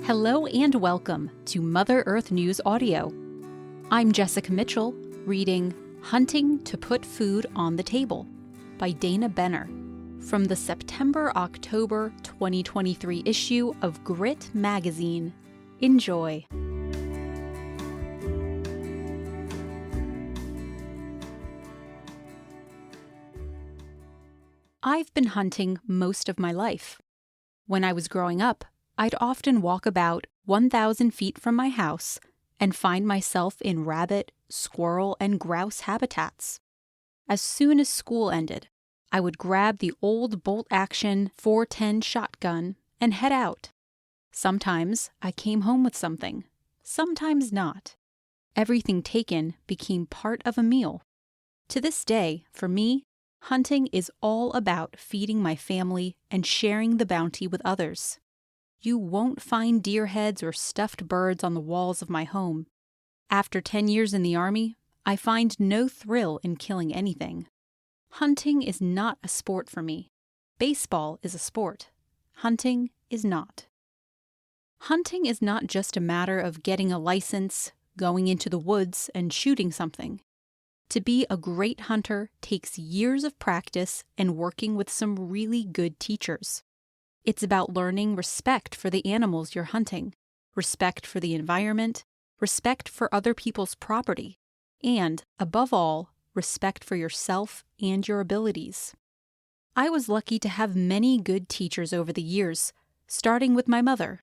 Hello and welcome to Mother Earth News Audio. I'm Jessica Mitchell, reading Hunting to Put Food on the Table by Dana Benner from the September-October 2023 issue of Grit magazine. Enjoy. I've been hunting most of my life. When I was growing up, I'd often walk about 1,000 feet from my house and find myself in rabbit, squirrel, and grouse habitats. As soon as school ended, I would grab the old bolt-action .410 shotgun and head out. Sometimes I came home with something, sometimes not. Everything taken became part of a meal. To this day, for me, hunting is all about feeding my family and sharing the bounty with others. You won't find deer heads or stuffed birds on the walls of my home. After 10 years in the Army, I find no thrill in killing anything. Hunting is not a sport for me. Baseball is a sport. Hunting is not. Hunting is not just a matter of getting a license, going into the woods, and shooting something. To be a great hunter takes years of practice and working with some really good teachers. It's about learning respect for the animals you're hunting, respect for the environment, respect for other people's property, and, above all, respect for yourself and your abilities. I was lucky to have many good teachers over the years, starting with my mother.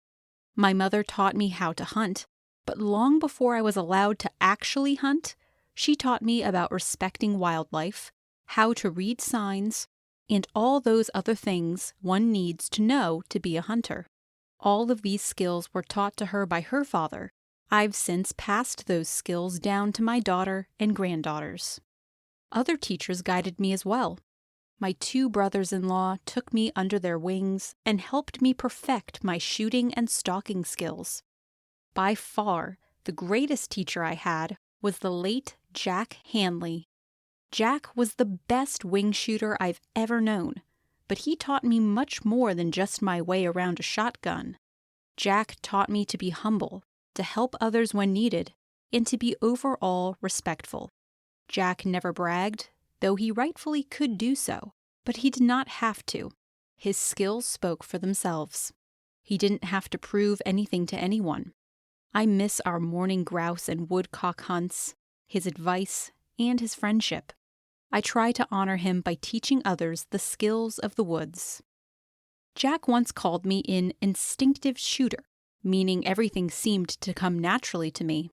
My mother taught me how to hunt, but long before I was allowed to actually hunt, she taught me about respecting wildlife, how to read signs, and all those other things one needs to know to be a hunter. All of these skills were taught to her by her father. I've since passed those skills down to my daughter and granddaughters. Other teachers guided me as well. My 2 brothers-in-law took me under their wings and helped me perfect my shooting and stalking skills. By far, the greatest teacher I had was the late Jack Hanley. Jack was the best wing shooter I've ever known, but he taught me much more than just my way around a shotgun. Jack taught me to be humble, to help others when needed, and to be overall respectful. Jack never bragged, though he rightfully could do so, but he did not have to. His skills spoke for themselves. He didn't have to prove anything to anyone. I miss our morning grouse and woodcock hunts, his advice, and his friendship. I try to honor him by teaching others the skills of the woods. Jack once called me an instinctive shooter, meaning everything seemed to come naturally to me.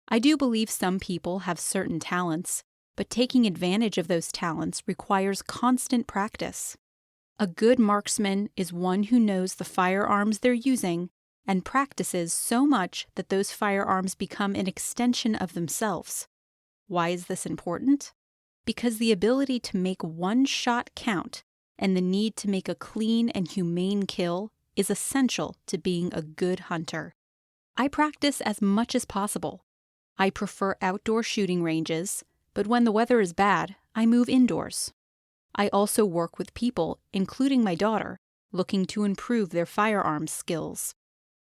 I do believe some people have certain talents, but taking advantage of those talents requires constant practice. A good marksman is one who knows the firearms they're using and practices so much that those firearms become an extension of themselves. Why is this important? Because the ability to make one shot count and the need to make a clean and humane kill is essential to being a good hunter. I practice as much as possible. I prefer outdoor shooting ranges, but when the weather is bad, I move indoors. I also work with people, including my daughter, looking to improve their firearms skills.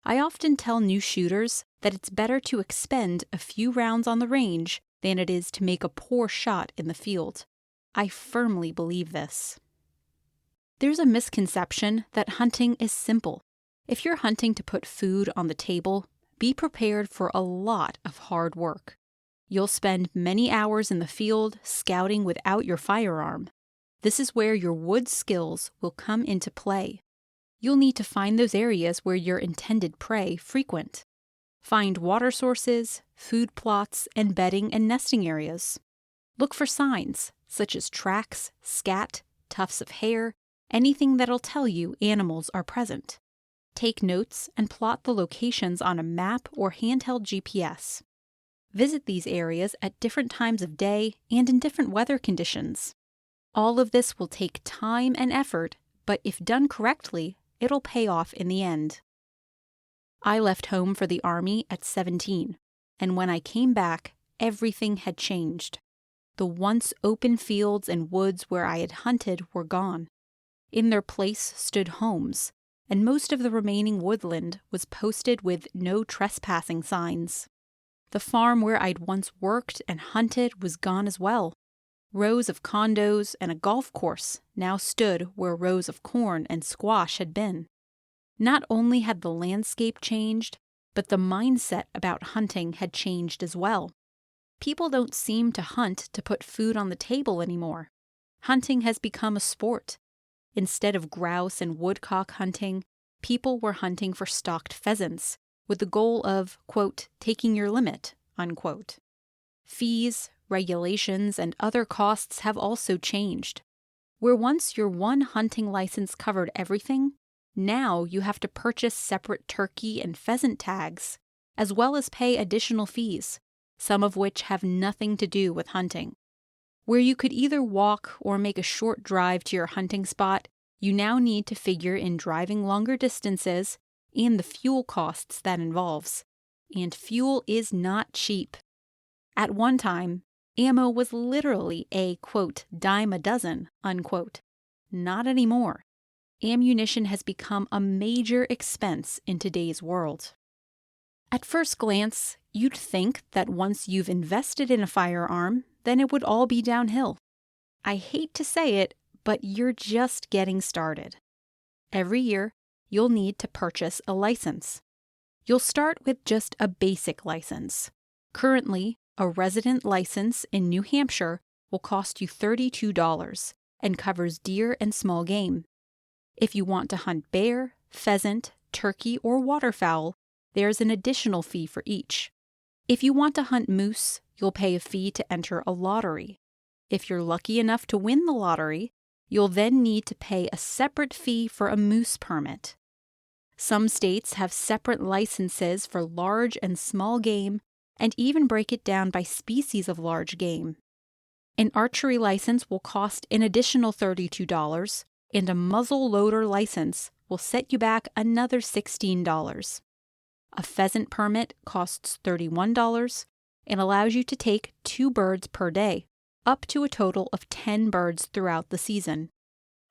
I often tell new shooters that it's better to expend a few rounds on the range than it is to make a poor shot in the field. I firmly believe this. There's a misconception that hunting is simple. If you're hunting to put food on the table, be prepared for a lot of hard work. You'll spend many hours in the field scouting without your firearm. This is where your wood skills will come into play. You'll need to find those areas where your intended prey frequent. Find water sources, food plots, and bedding and nesting areas. Look for signs, such as tracks, scat, tufts of hair, anything that'll tell you animals are present. Take notes and plot the locations on a map or handheld GPS. Visit these areas at different times of day and in different weather conditions. All of this will take time and effort, but if done correctly, it'll pay off in the end. I left home for the Army at 17, and when I came back, everything had changed. The once open fields and woods where I had hunted were gone. In their place stood homes, and most of the remaining woodland was posted with no trespassing signs. The farm where I'd once worked and hunted was gone as well. Rows of condos and a golf course now stood where rows of corn and squash had been. Not only had the landscape changed, but the mindset about hunting had changed as well. People don't seem to hunt to put food on the table anymore. Hunting has become a sport. Instead of grouse and woodcock hunting, people were hunting for stalked pheasants, with the goal of, quote, taking your limit, unquote. Fees, regulations, and other costs have also changed. Where once your one hunting license covered everything, now you have to purchase separate turkey and pheasant tags, as well as pay additional fees, some of which have nothing to do with hunting. Where you could either walk or make a short drive to your hunting spot, you now need to figure in driving longer distances and the fuel costs that involves. And fuel is not cheap. At one time, ammo was literally a, quote, dime a dozen, unquote. Not anymore. Ammunition has become a major expense in today's world. At first glance, you'd think that once you've invested in a firearm, then it would all be downhill. I hate to say it, but you're just getting started. Every year, you'll need to purchase a license. You'll start with just a basic license. Currently, a resident license in New Hampshire will cost you $32 and covers deer and small game. If you want to hunt bear, pheasant, turkey, or waterfowl, there's an additional fee for each. If you want to hunt moose, you'll pay a fee to enter a lottery. If you're lucky enough to win the lottery, you'll then need to pay a separate fee for a moose permit. Some states have separate licenses for large and small game and even break it down by species of large game. An archery license will cost an additional $32, and a muzzle loader license will set you back another $16. A pheasant permit costs $31 and allows you to take 2 birds per day, up to a total of 10 birds throughout the season.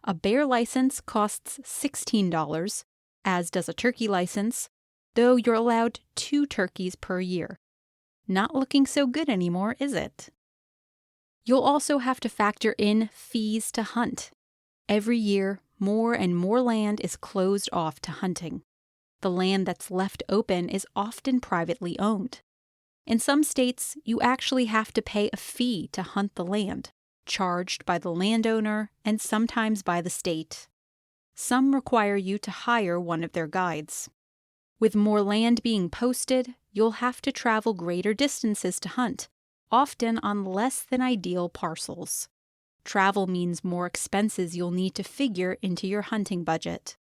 A bear license costs $16, as does a turkey license, though you're allowed 2 turkeys per year. Not looking so good anymore, is it? You'll also have to factor in fees to hunt. Every year, more and more land is closed off to hunting. The land that's left open is often privately owned. In some states, you actually have to pay a fee to hunt the land, charged by the landowner and sometimes by the state. Some require you to hire one of their guides. With more land being posted, you'll have to travel greater distances to hunt, often on less than ideal parcels. Travel means more expenses you'll need to figure into your hunting budget.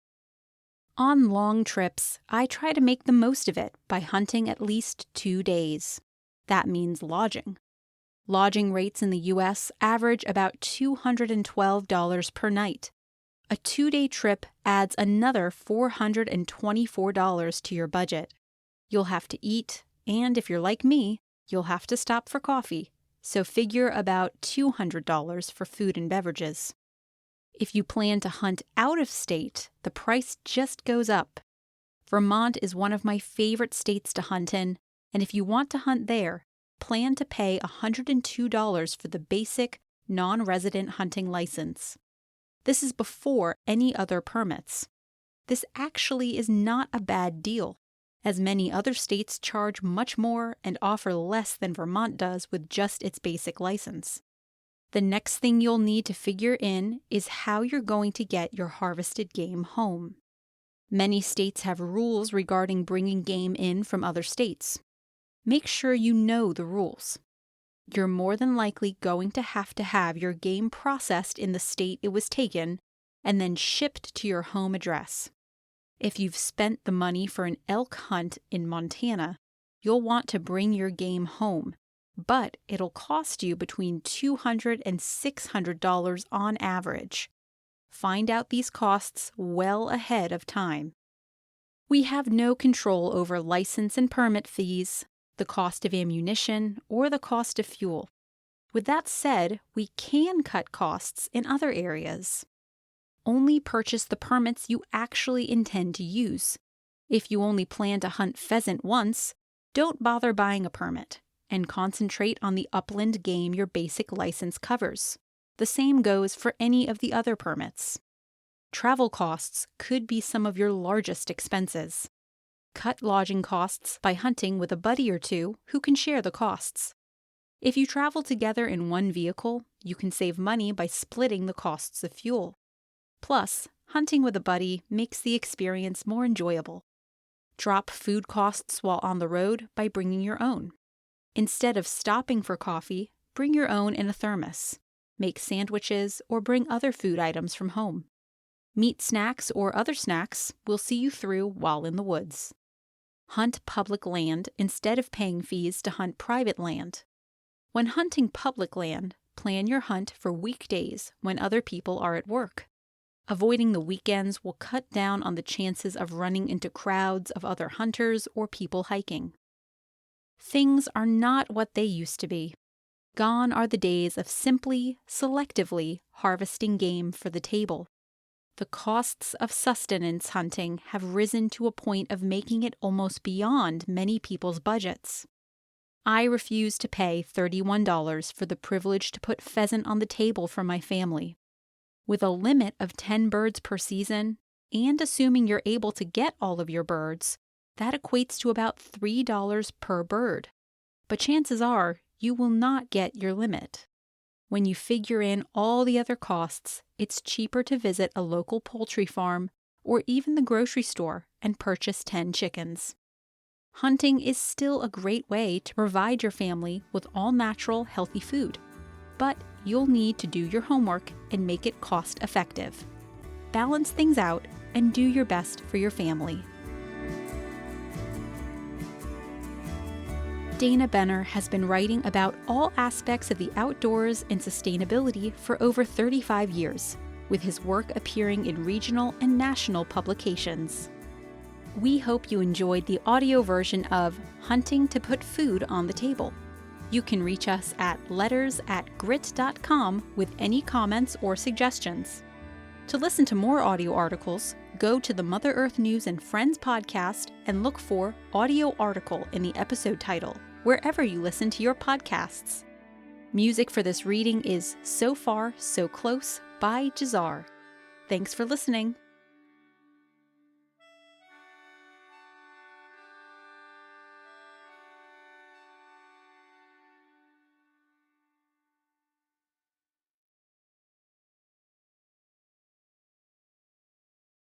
On long trips, I try to make the most of it by hunting at least 2 days. That means lodging. Lodging rates in the U.S. average about $212 per night. A 2-day trip adds another $424 to your budget. You'll have to eat, and if you're like me, you'll have to stop for coffee, so figure about $200 for food and beverages. If you plan to hunt out of state, the price just goes up. Vermont is one of my favorite states to hunt in, and if you want to hunt there, plan to pay $102 for the basic, non-resident hunting license. This is before any other permits. This actually is not a bad deal, as many other states charge much more and offer less than Vermont does with just its basic license. The next thing you'll need to figure in is how you're going to get your harvested game home. Many states have rules regarding bringing game in from other states. Make sure you know the rules. You're more than likely going to have your game processed in the state it was taken and then shipped to your home address. If you've spent the money for an elk hunt in Montana, you'll want to bring your game home, but it'll cost you between $200 and $600 on average. Find out these costs well ahead of time. We have no control over license and permit fees, the cost of ammunition, or the cost of fuel. With that said, we can cut costs in other areas. Only purchase the permits you actually intend to use. If you only plan to hunt pheasant once, don't bother buying a permit and concentrate on the upland game your basic license covers. The same goes for any of the other permits. Travel costs could be some of your largest expenses. Cut lodging costs by hunting with a buddy or two who can share the costs. If you travel together in one vehicle, you can save money by splitting the costs of fuel. Plus, hunting with a buddy makes the experience more enjoyable. Drop food costs while on the road by bringing your own. Instead of stopping for coffee, bring your own in a thermos. Make sandwiches or bring other food items from home. Meat snacks or other snacks will see you through while in the woods. Hunt public land instead of paying fees to hunt private land. When hunting public land, plan your hunt for weekdays when other people are at work. Avoiding the weekends will cut down on the chances of running into crowds of other hunters or people hiking. Things are not what they used to be. Gone are the days of simply, selectively harvesting game for the table. The costs of sustenance hunting have risen to a point of making it almost beyond many people's budgets. I refuse to pay $31 for the privilege to put pheasant on the table for my family. With a limit of 10 birds per season, and assuming you're able to get all of your birds, that equates to about $3 per bird. But chances are you will not get your limit. When you figure in all the other costs, it's cheaper to visit a local poultry farm or even the grocery store and purchase 10 chickens. Hunting is still a great way to provide your family with all natural, healthy food, but you'll need to do your homework and make it cost-effective. Balance things out and do your best for your family. Dana Benner has been writing about all aspects of the outdoors and sustainability for over 35 years, with his work appearing in regional and national publications. We hope you enjoyed the audio version of Hunting to Put Food on the Table. You can reach us at letters@grit.com with any comments or suggestions. To listen to more audio articles, go to the Mother Earth News and Friends podcast and look for audio article in the episode title, wherever you listen to your podcasts. Music for this reading is So Far, So Close by Jazar. Thanks for listening.